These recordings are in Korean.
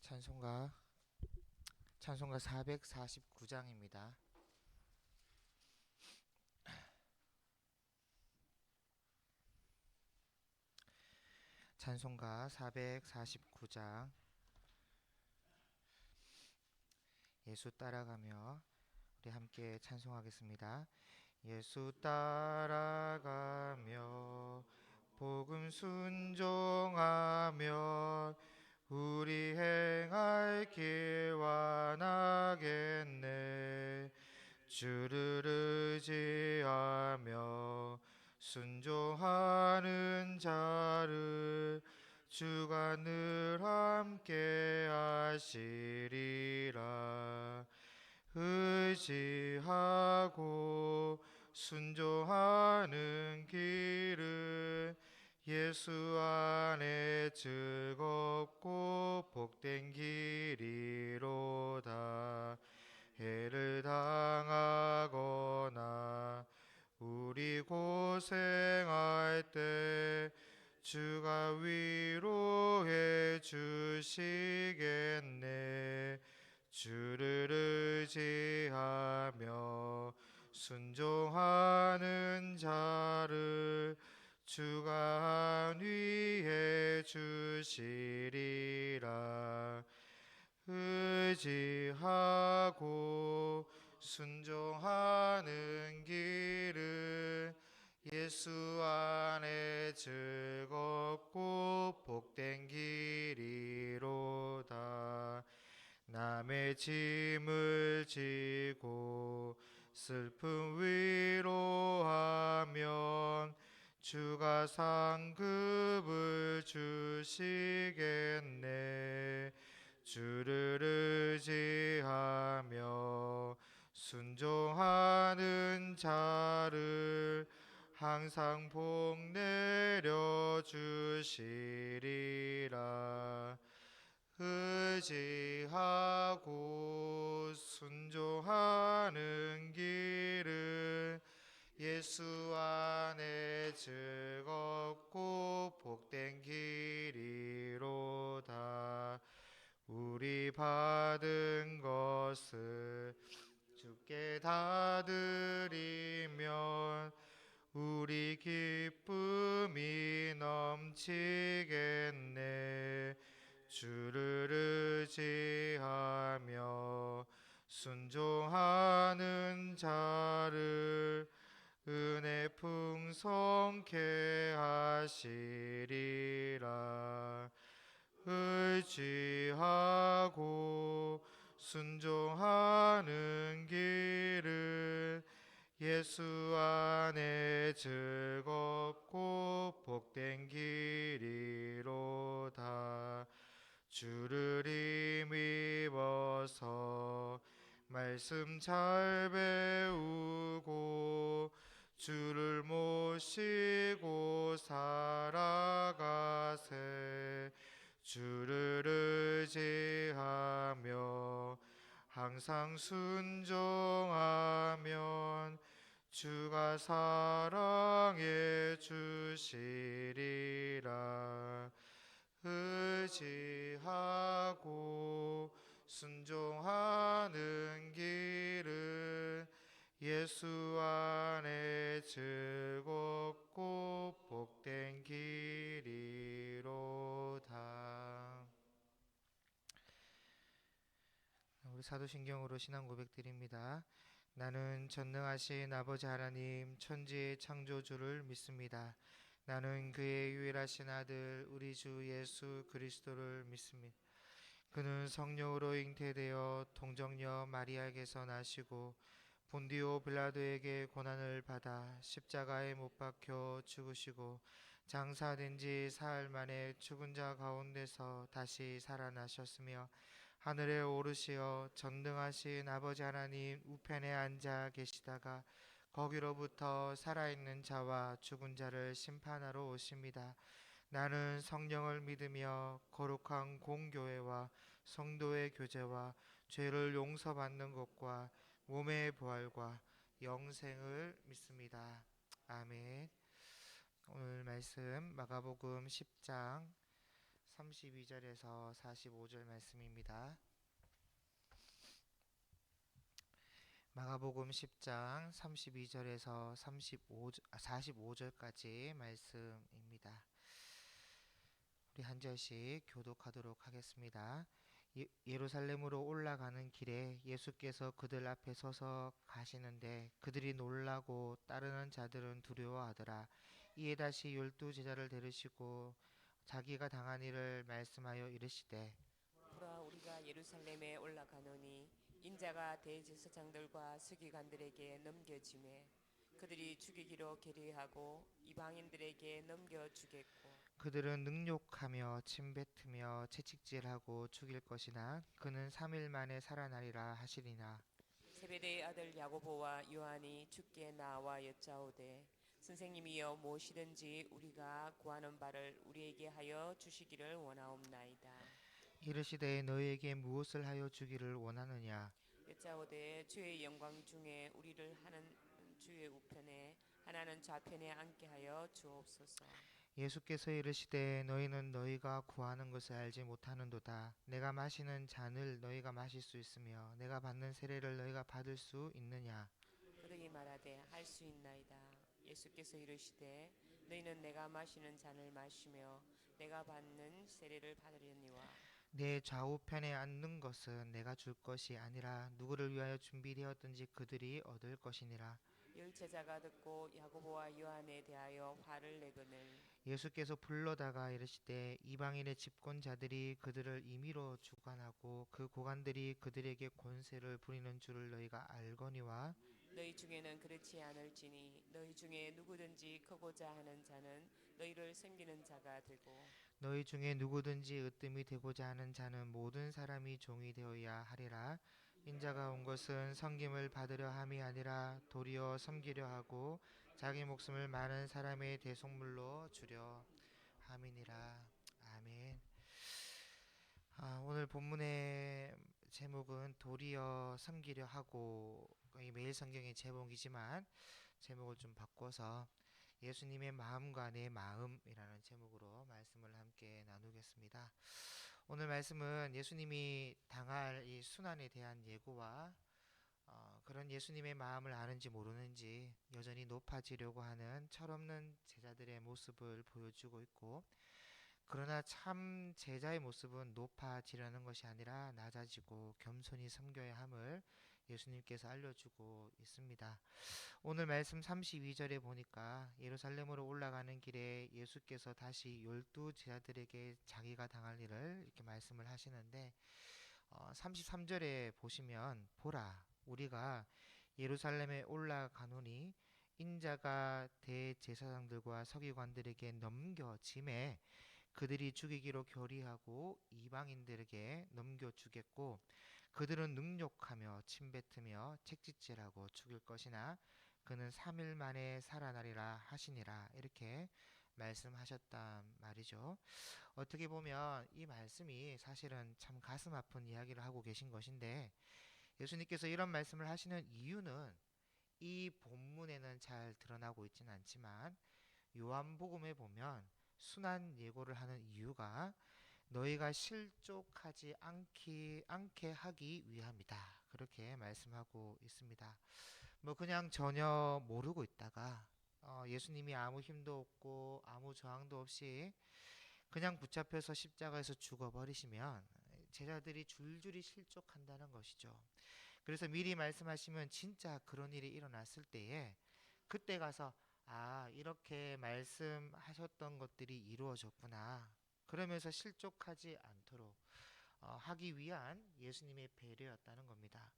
찬송가 449장입니다. 찬송가 449장. 예수 따라가며 우리 함께 찬송하겠습니다. 예수 따라가며 복음 순종하며 우리 행할 길 완하겠네. 주를 의지하며 순종하는 자를 주가 늘 함께 하시리라. 의지하고 순종하는 길은 예수 안에 즐겁고 복된 길이로다. 해를 당하거나 우리 고생할 때 주가 위로해 주시겠네. 주를 의지하며 순종하는 자를 주가 안위해 주시리라. 의지하고 순종하는 길은 예수 안에 즐겁고 복된 길이로다. 남의 짐을 지고 슬픔 위로하면 주가 상급을 주시겠네. 주를 의지하며 순종하는 자를 항상 복 내려 주시리라. 의지하고 순종하는 길은 예수 안에 즐겁고 복된 길이로다. 우리 받은 것을 주께 다 드리면 우리 기쁨이 넘치겠네. 주를 의지하며 순종하는 자를 은혜 풍성케 하시리라. 의지하고 순종하는 길은 예수 안에 즐겁고 복된 길이로다. 주를 힘입어서 말씀 잘 배우고 주를 모시고 살아가세. 주를 의지하며 항상 순종하면 주가 사랑해 주시리라. 의지하고 순종하는 길은 예수 안에 즐겁고 복된 길이로다. 우리 사도신경으로 신앙 고백드립니다. 나는 전능하신 아버지 하나님 천지의 창조주를 믿습니다. 나는 그의 유일하신 아들 우리 주 예수 그리스도를 믿습니다. 그는 성령으로 잉태되어 동정녀 마리아에게서 나시고 본디오 빌라도에게 고난을 받아 십자가에 못 박혀 죽으시고 장사된 지 사흘 만에 죽은 자 가운데서 다시 살아나셨으며 하늘에 오르시어 전능하신 아버지 하나님 우편에 앉아 계시다가 거기로부터 살아있는 자와 죽은 자를 심판하러 오십니다. 나는 성령을 믿으며 거룩한 공교회와 성도의 교제와 죄를 용서받는 것과 몸의 부활과 영생을 믿습니다. 아멘. 오늘 말씀 마가복음 10장 32절에서 45절 말씀입니다. 마가복음 10장 32절에서 45절까지 말씀입니다. 우리 한 절씩 교독하도록 하겠습니다. 예루살렘으로 올라가는 길에 예수께서 그들 앞에 서서 가시는데 그들이 놀라고 따르는 자들은 두려워하더라. 이에 다시 12 제자를 데리시고 자기가 당한 일을 말씀하여 이르시되 보라, 우리가 예루살렘에 올라가노니 인자가 대제사장들과 서기관들에게 넘겨지매 그들이 죽이기로 계획하고 이방인들에게 넘겨주겠고 그들은 능욕하며 침뱉으며 채찍질하고 죽일 것이나 그는 3일 만에 살아나리라 하시리나. 세베대의 아들 야고보와 요한이 주께 나와 여짜오되 선생님이여 무엇이든지 우리가 구하는 바를 우리에게 하여 주시기를 원하옵나이다. 이르시되 너희에게 무엇을 하여 주기를 원하느냐. 여짜오되 주의 영광 중에 우리를 하는 주의 우편에 하나는 좌편에 앉게 하여 주옵소서. 예수께서 이르시되 너희는 너희가 구하는 것을 알지 못하는도다. 내가 마시는 잔을 너희가 마실 수 있으며 내가 받는 세례를 너희가 받을 수 있느냐. 그들이 말하되 할 수 있나이다. 예수께서 이르시되 너희는 내가 마시는 잔을 마시며 내가 받는 세례를 받으려니와 내 좌우편에 앉는 것은 내가 줄 것이 아니라 누구를 위하여 준비되었든지 그들이 얻을 것이니라. 열 제자가 듣고 야고보와 요한에 대하여 화를 내거늘 예수께서 불러다가 이르시되 이방인의 집권자들이 그들을 임의로 주관하고 그 고관들이 그들에게 권세를 부리는 줄을 너희가 알거니와 너희 중에는 그렇지 않을지니 너희 중에 누구든지 크고자 하는 자는 너희를 섬기는 자가 되고 너희 중에 누구든지 으뜸이 되고자 하는 자는 모든 사람이 종이 되어야 하리라. 인자가 온 것은 섬김을 받으려 함이 아니라 도리어 섬기려 하고 자기 목숨을 많은 사람의 대속물로 주려 함이니라. 아멘. 오늘 본문의 제목은 도리어 섬기려 하고, 이 매일 성경의 제목이지만 제목을 좀 바꿔서 예수님의 마음과 내 마음이라는 제목으로 말씀을 함께 나누겠습니다. 오늘 말씀은 예수님이 당할 이 순환에 대한 예고와 그런 예수님의 마음을 아는지 모르는지 여전히 높아지려고 하는 철없는 제자들의 모습을 보여주고 있고, 그러나 참 제자의 모습은 높아지려는 것이 아니라 낮아지고 겸손히 섬겨야 함을 예수님께서 알려주고 있습니다. 오늘 말씀 32절에 보니까 예루살렘으로 올라가는 길에 예수께서 다시 12 제자들에게 자기가 당할 일을 이렇게 말씀을 하시는데, 33절에 보시면 보라 우리가 예루살렘에 올라가노니 인자가 대제사장들과 서기관들에게 넘겨짐에 그들이 죽이기로 결의하고 이방인들에게 넘겨주겠고 그들은 능욕하며 침뱉으며 책짓질하고 죽일 것이나 그는 3일 만에 살아나리라 하시니라. 이렇게 말씀하셨단 말이죠. 어떻게 보면 이 말씀이 사실은 참 가슴 아픈 이야기를 하고 계신 것인데, 예수님께서 이런 말씀을 하시는 이유는 이 본문에는 잘 드러나고 있지는 않지만 요한복음에 보면 순환 예고를 하는 이유가 너희가 실족하지 않게 하기 위함이다. 그렇게 말씀하고 있습니다. 뭐 그냥 전혀 모르고 있다가 예수님이 아무 힘도 없고 아무 저항도 없이 그냥 붙잡혀서 십자가에서 죽어버리시면 제자들이 줄줄이 실족한다는 것이죠. 그래서 미리 말씀하시면 진짜 그런 일이 일어났을 때에 그때 가서 이렇게 말씀하셨던 것들이 이루어졌구나. 그러면서 실족하지 않도록 하기 위한 예수님의 배려였다는 겁니다.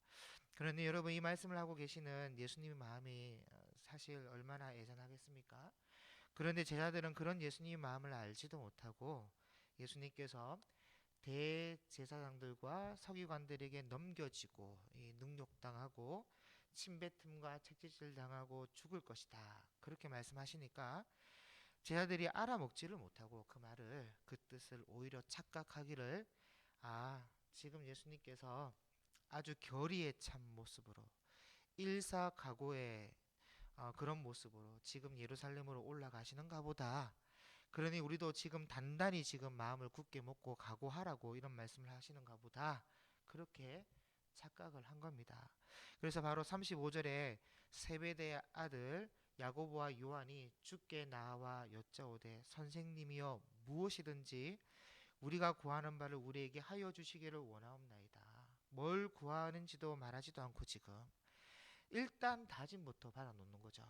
그런데 여러분, 이 말씀을 하고 계시는 예수님의 마음이 사실 얼마나 애잔하겠습니까? 그런데 제자들은 그런 예수님의 마음을 알지도 못하고 예수님께서 대제사장들과 서기관들에게 넘겨지고 능욕당하고 침뱉음과 책짓질 당하고 죽을 것이다. 그렇게 말씀하시니까 제자들이 알아먹지를 못하고 그 말을, 그 뜻을 오히려 착각하기를, 지금 예수님께서 아주 결의에 찬 모습으로 일사각오의 그런 모습으로 지금 예루살렘으로 올라가시는가 보다. 그러니 우리도 지금 단단히 지금 마음을 굳게 먹고 각오하라고 이런 말씀을 하시는가 보다. 그렇게 착각을 한 겁니다. 그래서 바로 35절에 세베대의 아들 야고보와 요한이 주께 나와 여짜오되 선생님이여 무엇이든지 우리가 구하는 바를 우리에게 하여 주시기를 원하옵나이다. 뭘 구하는지도 말하지도 않고 지금 일단 다짐부터 받아놓는 거죠.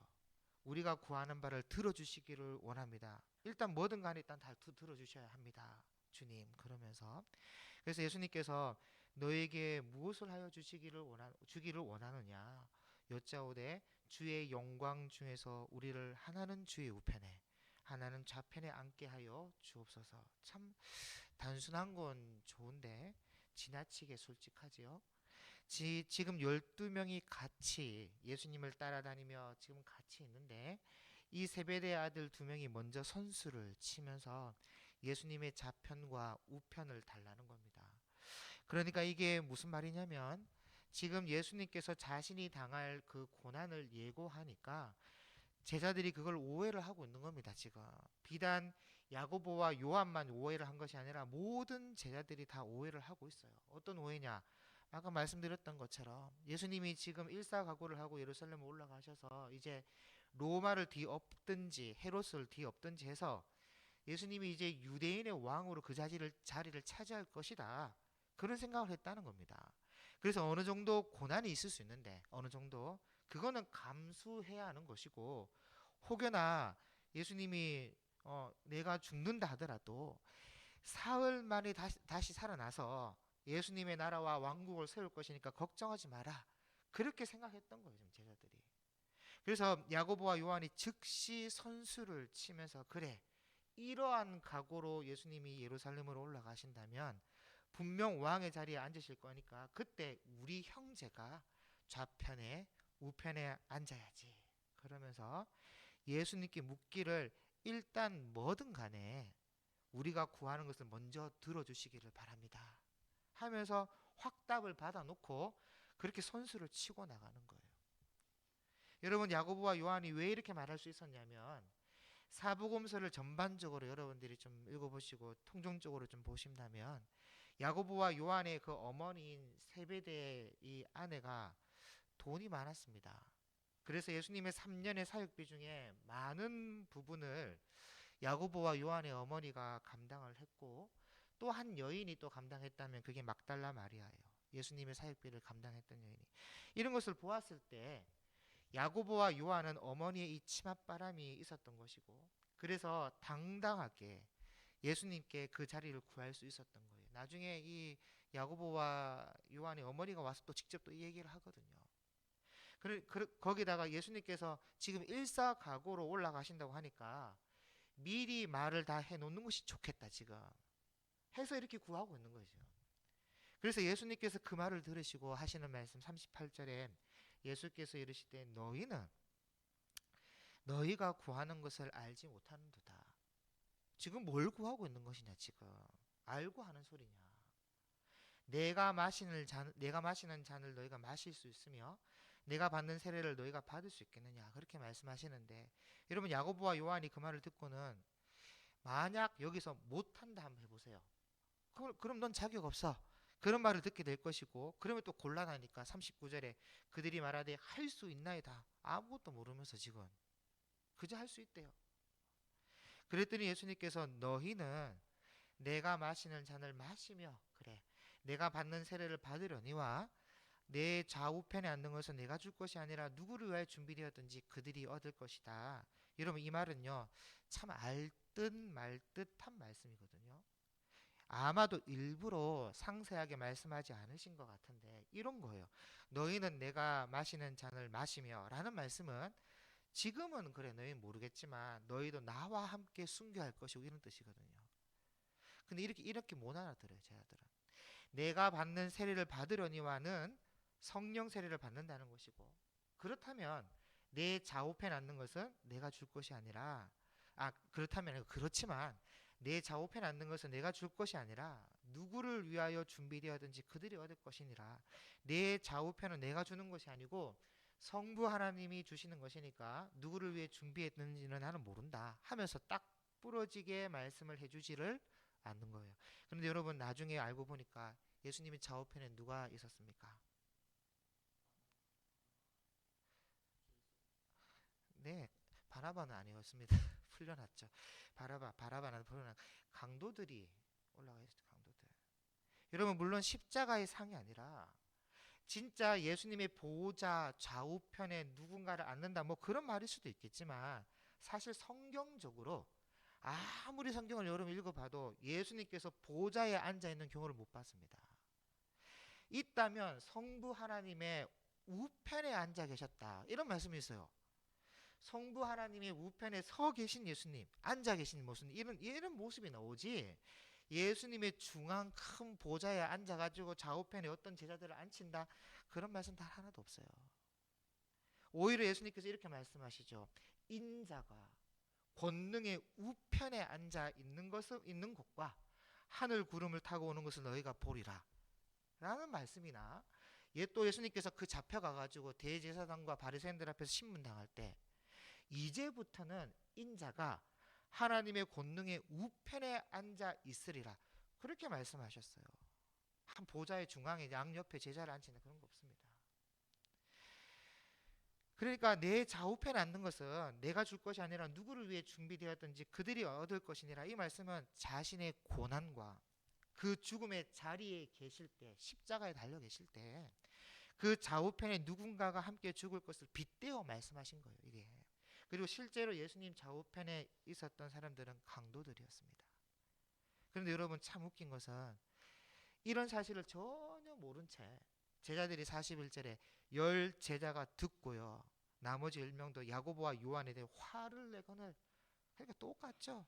우리가 구하는 바를 들어주시기를 원합니다. 일단 뭐든 간에 일단 다 들어주셔야 합니다. 주님 그러면서 그래서 예수님께서 너에게 무엇을 하여 주기를 원하느냐 여짜오되 주의 영광 중에서 우리를 하나는 주의 우편에 하나는 좌편에 앉게 하여 주옵소서. 참 단순한 건 좋은데 지나치게 솔직하지요. 지금 12명이 같이 예수님을 따라다니며 지금 같이 있는데 이 세베대 아들 두 명이 먼저 선수를 치면서 예수님의 좌편과 우편을 달라는 겁니다. 그러니까 이게 무슨 말이냐면 지금 예수님께서 자신이 당할 그 고난을 예고하니까 제자들이 그걸 오해를 하고 있는 겁니다. 지금 비단 야고보와 요한만 오해를 한 것이 아니라 모든 제자들이 다 오해를 하고 있어요. 어떤 오해냐? 아까 말씀드렸던 것처럼 예수님이 지금 일사각오를 하고 예루살렘에 올라가셔서 이제 로마를 뒤엎든지 헤롯을 뒤엎든지 해서 예수님이 이제 유대인의 왕으로 그 자리를 차지할 것이다. 그런 생각을 했다는 겁니다. 그래서 어느 정도 고난이 있을 수 있는데 어느 정도 그거는 감수해야 하는 것이고 혹여나 예수님이 내가 죽는다 하더라도 사흘 만에 다시 살아나서 예수님의 나라와 왕국을 세울 것이니까 걱정하지 마라. 그렇게 생각했던 거예요, 제자들이. 그래서 야고보와 요한이 즉시 선수를 치면서 그래, 이러한 각오로 예수님이 예루살렘으로 올라가신다면 분명 왕의 자리에 앉으실 거니까 그때 우리 형제가 좌편에 우편에 앉아야지. 그러면서 예수님께 묻기를 일단 뭐든 간에 우리가 구하는 것을 먼저 들어주시기를 바랍니다 하면서 확답을 받아놓고 그렇게 선수를 치고 나가는 거예요. 여러분 야고보와 요한이 왜 이렇게 말할 수 있었냐면 사복음서를 전반적으로 여러분들이 좀 읽어보시고 통정적으로 좀 보신다면 야고보와 요한의 그 어머니인 세베대의 이 아내가 돈이 많았습니다. 그래서 예수님의 3년의 사역비 중에 많은 부분을 야고보와 요한의 어머니가 감당을 했고 또 한 여인이 또 감당했다면 그게 막달라 마리아예요. 예수님의 사역비를 감당했던 여인이. 이런 것을 보았을 때 야고보와 요한은 어머니의 이 치맛바람이 있었던 것이고 그래서 당당하게 예수님께 그 자리를 구할 수 있었던 거예요. 나중에 이 야고보와 요한의 어머니가 와서 또 직접 또 이 얘기를 하거든요. 거기다가 예수님께서 지금 일사각오로 올라가신다고 하니까 미리 말을 다 해놓는 것이 좋겠다 지금 해서 이렇게 구하고 있는 거죠. 그래서 예수님께서 그 말을 들으시고 하시는 말씀 38절에 예수께서 이르시되 너희가 구하는 것을 알지 못하는도다. 지금 뭘 구하고 있는 것이냐 지금 알고 하는 소리냐. 내가 마시는 잔을 너희가 마실 수 있으며 내가 받는 세례를 너희가 받을 수 있겠느냐 그렇게 말씀하시는데 여러분 야고보와 요한이 그 말을 듣고는 만약 여기서 못한다 한번 해보세요. 그럼 넌 자격 없어. 그런 말을 듣게 될 것이고 그러면 또 곤란하니까 39절에 그들이 말하되 할 수 있나이다. 아무것도 모르면서 지금 그저 할 수 있대요. 그랬더니 예수님께서 너희는 내가 마시는 잔을 마시며 그래 내가 받는 세례를 받으려니와 내 좌우편에 앉는 것은 내가 줄 것이 아니라 누구를 위하여 준비되었든지 그들이 얻을 것이다. 여러분 이 말은요 참 알듯 말듯한 말씀이거든요. 아마도 일부러 상세하게 말씀하지 않으신 것 같은데 이런 거예요. 너희는 내가 마시는 잔을 마시며 라는 말씀은 지금은 그래 너희 모르겠지만 너희도 나와 함께 순교할 것이고 이런 뜻이거든요. 근데 이렇게 못 알아들어요 제자들은. 내가 받는 세례를 받으려니와는 성령 세례를 받는다는 것이고 그렇다면 내 좌우편에 앉는 것은 내가 줄 것이 아니라 그렇지만 내 좌우편에 앉는 것은 내가 줄 것이 아니라 누구를 위하여 준비되었든지 그들이 얻을 것이니라. 내 좌우편은 내가 주는 것이 아니고 성부 하나님이 주시는 것이니까 누구를 위해 준비했는지는 나는 모른다 하면서 딱 부러지게 말씀을 해주지를 않는 거예요. 그런데 여러분 나중에 알고 보니까 예수님의 좌우편에 누가 있었습니까? 네, 바나바는 아니었습니다. 풀려났죠. 바라바는 풀려난 강도들이 올라가 있었죠. 강도들. 여러분 물론 십자가의 상이 아니라 진짜 예수님의 보호자 좌우편에 누군가를 앉는다 뭐 그런 말일 수도 있겠지만 사실 성경적으로 아무리 성경을 여러분 읽어봐도 예수님께서 보호자에 앉아 있는 경우를 못 봤습니다. 있다면 성부 하나님의 우편에 앉아 계셨다 이런 말씀이 있어요. 성부 하나님의 우편에 서 계신 예수님, 앉아 계신 모습, 이런 모습이 나오지. 예수님의 중앙 큰 보좌에 앉아가지고 좌우편에 어떤 제자들을 앉힌다 그런 말씀 다 하나도 없어요. 오히려 예수님께서 이렇게 말씀하시죠. 인자가 권능의 우편에 앉아 있는 곳과 하늘 구름을 타고 오는 것을 너희가 보리라. 라는 말씀이나 또 예수님께서 그 잡혀가가지고 대제사장과 바리새인들 앞에서 신문당할 때 이제부터는 인자가 하나님의 권능의 우편에 앉아 있으리라 그렇게 말씀하셨어요. 한 보좌의 중앙에 양옆에 제자를 앉히는 그런 거 없습니다. 그러니까 내 좌우편에 앉는 것은 내가 줄 것이 아니라 누구를 위해 준비되었든지 그들이 얻을 것이니라. 이 말씀은 자신의 고난과 그 죽음의 자리에 계실 때, 십자가에 달려 계실 때 그 좌우편에 누군가가 함께 죽을 것을 빗대어 말씀하신 거예요. 이게. 그리고 실제로 예수님 좌우편에 있었던 사람들은 강도들이었습니다. 그런데 여러분 참 웃긴 것은 이런 사실을 전혀 모른 채 제자들이 41절에 10제자가 듣고요. 나머지 10명도 야고보와 요한에 대해 화를 내거늘. 그러니까 똑같죠.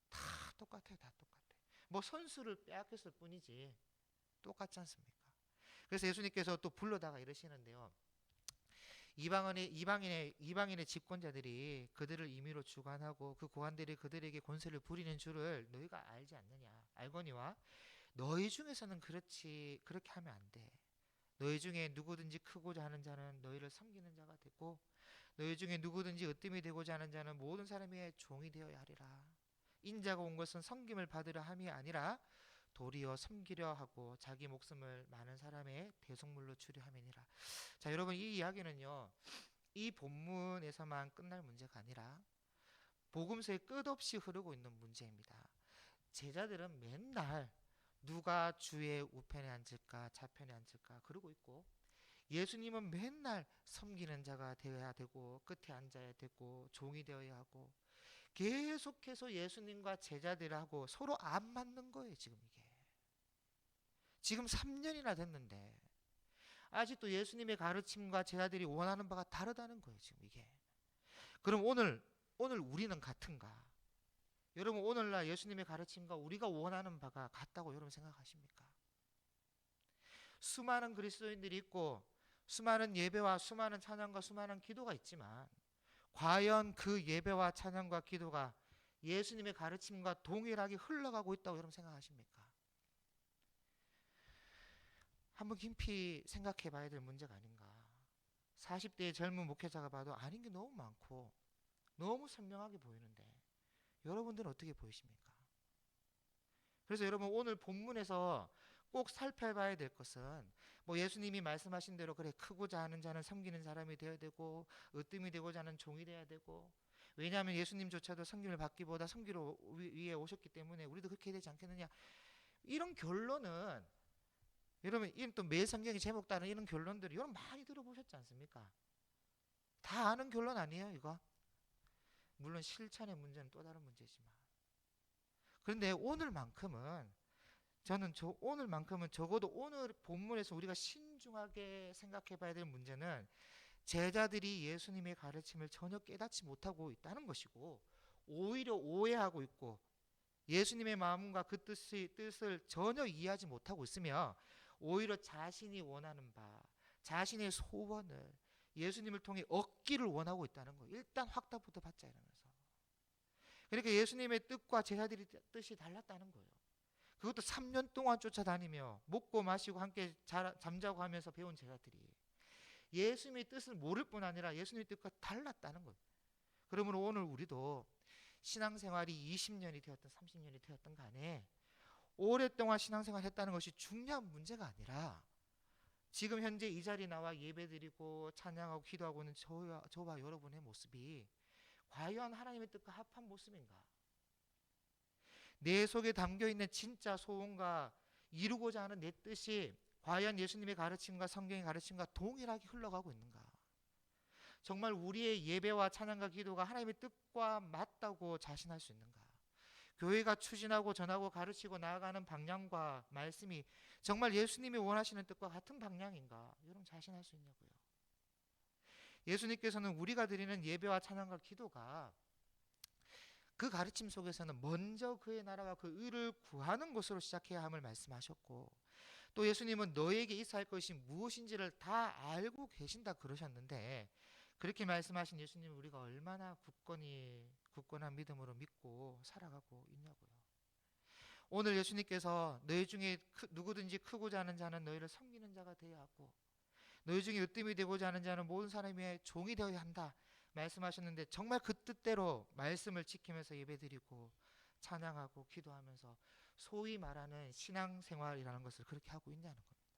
다 똑같아요. 다 똑같아. 뭐 선수를 빼앗겼을 뿐이지 똑같지 않습니까? 그래서 예수님께서 또 불러다가 이러시는데요. 이방인의 집권자들이 그들을 임의로 주관하고 그 고관들이 그들에게 권세를 부리는 줄을 너희가 알지 않느냐. 알거니와 너희 중에서는 그렇게 하면 안 돼. 너희 중에 누구든지 크고자 하는 자는 너희를 섬기는 자가 되고 너희 중에 누구든지 으뜸이 되고자 하는 자는 모든 사람의 종이 되어야 하리라. 인자가 온 것은 섬김을 받으려 함이 아니라 도리어 섬기려 하고 자기 목숨을 많은 사람의 대속물로 주려 함이니라. 자, 여러분 이 이야기는요. 이 본문에서만 끝날 문제가 아니라 복음서에 끝없이 흐르고 있는 문제입니다. 제자들은 맨날 누가 주의 우편에 앉을까 좌편에 앉을까 그러고 있고 예수님은 맨날 섬기는 자가 되어야 되고 끝에 앉아야 되고 종이 되어야 하고 계속해서 예수님과 제자들하고 서로 안 맞는 거예요. 지금 3년이나 됐는데 아직도 예수님의 가르침과 제자들이 원하는 바가 다르다는 거예요. 지금 이게. 그럼 오늘 우리는 같은가? 여러분 오늘날 예수님의 가르침과 우리가 원하는 바가 같다고 여러분 생각하십니까? 수많은 그리스도인들이 있고 수많은 예배와 수많은 찬양과 수많은 기도가 있지만 과연 그 예배와 찬양과 기도가 예수님의 가르침과 동일하게 흘러가고 있다고 여러분 생각하십니까? 한번 깊이 생각해 봐야 될 문제가 아닌가. 40대의 젊은 목회자가 봐도 아닌 게 너무 많고 너무 선명하게 보이는데 여러분들은 어떻게 보이십니까? 그래서 여러분 오늘 본문에서 꼭 살펴봐야 될 것은 뭐 예수님이 말씀하신 대로 그래 크고자 하는 자는 섬기는 사람이 되어야 되고 으뜸이 되고자 하는 종이 되어야 되고 왜냐하면 예수님조차도 섬김을 받기보다 섬기러 위에 오셨기 때문에 우리도 그렇게 되지 않겠느냐 이런 결론은 여러분 이런 또 매일 성경의 제목 따른 이런 결론들을 여러분 많이 들어보셨지 않습니까? 다 아는 결론 아니에요 이거? 물론 실천의 문제는 또 다른 문제지만 그런데 오늘만큼은 적어도 오늘 본문에서 우리가 신중하게 생각해 봐야 될 문제는 제자들이 예수님의 가르침을 전혀 깨닫지 못하고 있다는 것이고 오히려 오해하고 있고 예수님의 마음과 그 뜻을 전혀 이해하지 못하고 있으며 오히려 자신이 원하는 바 자신의 소원을 예수님을 통해 얻기를 원하고 있다는 거예요. 일단 확답부터 받자 이러면서 그러니까 예수님의 뜻과 제자들의 뜻이 달랐다는 거예요. 그것도 3년 동안 쫓아다니며 먹고 마시고 함께 잠자고 하면서 배운 제자들이 예수님의 뜻을 모를 뿐 아니라 예수님의 뜻과 달랐다는 거예요. 그러므로 오늘 우리도 신앙생활이 20년이 되었든 30년이 되었든 간에 오랫동안 신앙생활 했다는 것이 중요한 문제가 아니라 지금 현재 이 자리에 나와 예배드리고 찬양하고 기도하고 있는 저와 여러분의 모습이 과연 하나님의 뜻과 합한 모습인가? 내 속에 담겨있는 진짜 소원과 이루고자 하는 내 뜻이 과연 예수님의 가르침과 성경의 가르침과 동일하게 흘러가고 있는가? 정말 우리의 예배와 찬양과 기도가 하나님의 뜻과 맞다고 자신할 수 있는가? 교회가 추진하고 전하고 가르치고 나아가는 방향과 말씀이 정말 예수님이 원하시는 뜻과 같은 방향인가? 여러분 자신할 수 있냐고요? 예수님께서는 우리가 드리는 예배와 찬양과 기도가 그 가르침 속에서는 먼저 그의 나라와 그 의를 구하는 것으로 시작해야 함을 말씀하셨고, 또 예수님은 너에게 있어야 할 것이 무엇인지를 다 알고 계신다 그러셨는데, 그렇게 말씀하신 예수님을 우리가 얼마나 굳건한 믿음으로 믿고 살아가고 있냐고요. 오늘 예수님께서 너희 중에 누구든지 크고자 하는 자는 너희를 섬기는 자가 되어야 하고, 너희 중에 으뜸이 되고자 하는 자는 모든 사람의 종이 되어야 한다 말씀하셨는데, 정말 그 뜻대로 말씀을 지키면서 예배드리고 찬양하고 기도하면서 소위 말하는 신앙생활이라는 것을 그렇게 하고 있냐는 겁니다.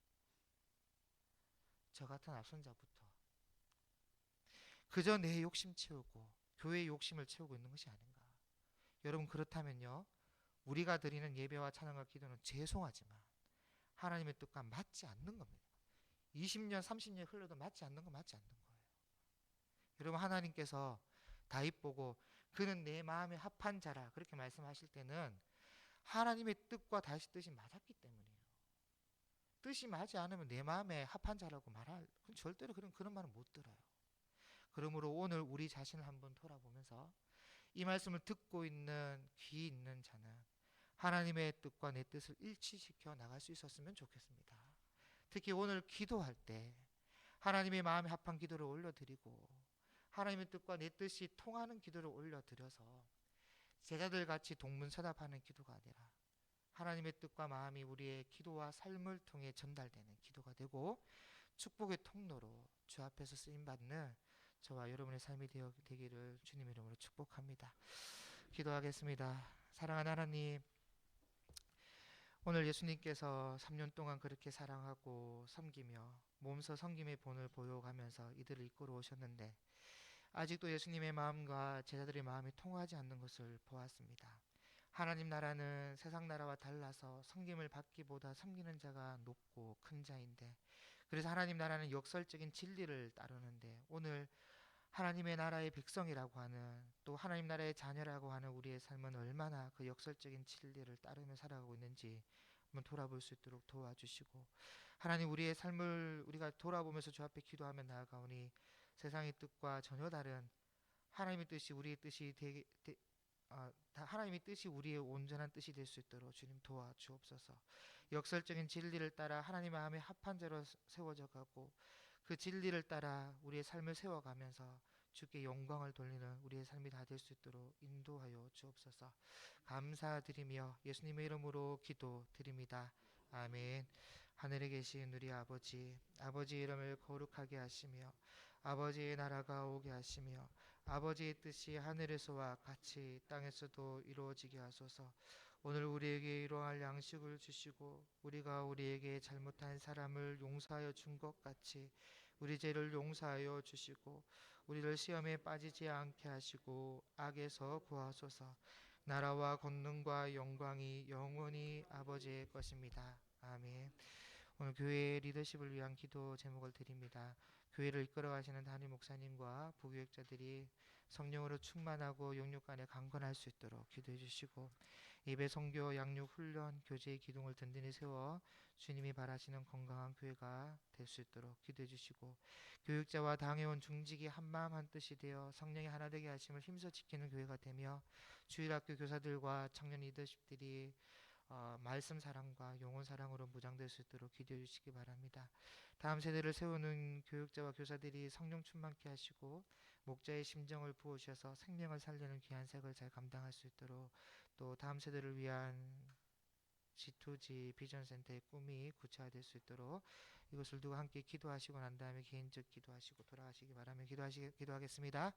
저 같은 앞선자부터 그저 내 욕심 채우고 교회의 욕심을 채우고 있는 것이 아닌가. 여러분 그렇다면요, 우리가 드리는 예배와 찬양과 기도는 죄송하지만 하나님의 뜻과 맞지 않는 겁니다. 20년 30년 흘러도 맞지 않는 건 맞지 않는 거예요. 여러분 하나님께서 다윗 보고 그는 내 마음에 합한 자라 그렇게 말씀하실 때는 하나님의 뜻과 다윗의 뜻이 맞았기 때문이에요. 뜻이 맞지 않으면 내 마음에 합한 자라고 말할, 절대로 그런 말은 못 들어요. 그러므로 오늘 우리 자신을 한번 돌아보면서 이 말씀을 듣고 있는 귀 있는 자는 하나님의 뜻과 내 뜻을 일치시켜 나갈 수 있었으면 좋겠습니다. 특히 오늘 기도할 때 하나님의 마음에 합한 기도를 올려드리고 하나님의 뜻과 내 뜻이 통하는 기도를 올려드려서 제자들 같이 동문서답하는 기도가 아니라 하나님의 뜻과 마음이 우리의 기도와 삶을 통해 전달되는 기도가 되고 축복의 통로로 주 앞에서 쓰임받는 저와 여러분의 삶이 되기를 주님의 이름으로 축복합니다. 기도하겠습니다. 사랑하는 하나님, 오늘 예수님께서 3년 동안 그렇게 사랑하고 섬기며 몸소 섬김의 본을 보여가면서 이들을 이끌어 오셨는데 아직도 예수님의 마음과 제자들의 마음이 통하지 않는 것을 보았습니다. 하나님 나라는 세상 나라와 달라서 섬김을 받기보다 섬기는 자가 높고 큰 자인데, 그래서 하나님 나라는 역설적인 진리를 따르는데 오늘 하나님의 나라의 백성이라고 하는, 또 하나님 나라의 자녀라고 하는 우리의 삶은 얼마나 그 역설적인 진리를 따르며 살아가고 있는지 한번 돌아볼 수 있도록 도와주시고, 하나님 우리의 삶을 우리가 돌아보면서 주 앞에 기도하며 나아가오니 세상의 뜻과 전혀 다른 하나님의 뜻이 우리의 뜻이 하나님의 뜻이 우리의 온전한 뜻이 될 수 있도록 주님 도와주옵소서. 역설적인 진리를 따라 하나님 마음에 합한 자로 세워져 가고 그 진리를 따라 우리의 삶을 세워가면서 주께 영광을 돌리는 우리의 삶이 다 될 수 있도록 인도하여 주옵소서. 감사드리며 예수님의 이름으로 기도드립니다. 아멘. 하늘에 계신 우리 아버지, 아버지의 이름을 거룩하게 하시며 아버지의 나라가 오게 하시며 아버지의 뜻이 하늘에서와 같이 땅에서도 이루어지게 하소서. 오늘 우리에게 일용할 양식을 주시고 우리가 우리에게 잘못한 사람을 용서하여 준 것 같이 우리 죄를 용서하여 주시고 우리를 시험에 빠지지 않게 하시고 악에서 구하소서. 나라와 권능과 영광이 영원히 아버지의 것입니다. 아멘. 오늘 교회의 리더십을 위한 기도 제목을 드립니다. 교회를 이끌어 가시는 담임 목사님과 부교육자들이 성령으로 충만하고 영육 간에 강건할 수 있도록 기도해 주시고, 예배 선교 양육 훈련 교제의 기둥을 든든히 세워 주님이 바라시는 건강한 교회가 될 수 있도록 기도해 주시고, 교육자와 당회원 중직이 한마음 한뜻이 되어 성령이 하나 되게 하심을 힘써 지키는 교회가 되며 주일학교 교사들과 청년 리더십들이 말씀 사랑과 영혼 사랑으로 무장될 수 있도록 기도해 주시기 바랍니다. 다음 세대를 세우는 교육자와 교사들이 성령 충만케 하시고 목자의 심정을 부어주셔서 생명을 살리는 귀한 색을 잘 감당할 수 있도록, 또 다음 세대를 위한 G2G 비전센터의 꿈이 구체화될 수 있도록 이것을 두고 함께 기도하시고 난 다음에 개인적 기도하시고 돌아가시기 바라며 기도하겠습니다.